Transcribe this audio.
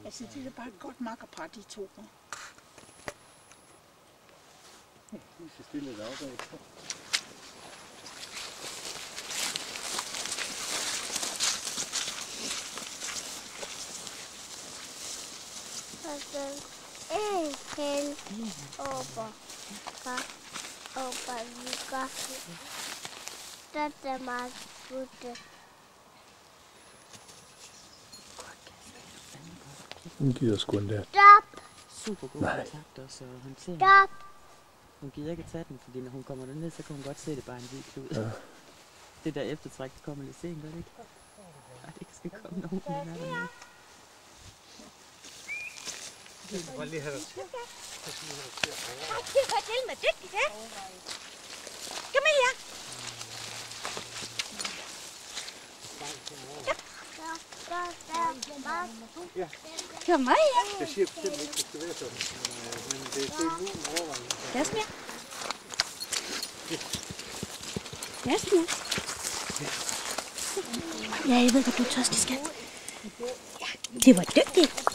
Altså, det er bare et godt makkerpar, de to. Lige så stille deroppe af. Hun gider sgu endda. Super god kontakt også og håndtering. Hun gider ikke at tage den, fordi når hun kommer derned, så kan hun godt se det bare en hvid klud. Ja. Det der eftertræk, det kommer lidt sent, gør det ikke? Nej, det skal komme, når hun er dernede. Jeg skal bare lige have dig til. Det var til med dygtigt, ja? Kom med her. Kom med her. Jeg siger bestemt ikke, det skal være sådan. Men det er nu en overvejelse. Jasmin. Jasmin. Ja, jeg ved godt, du er tørstig, skat. Ja, det var dygtigt.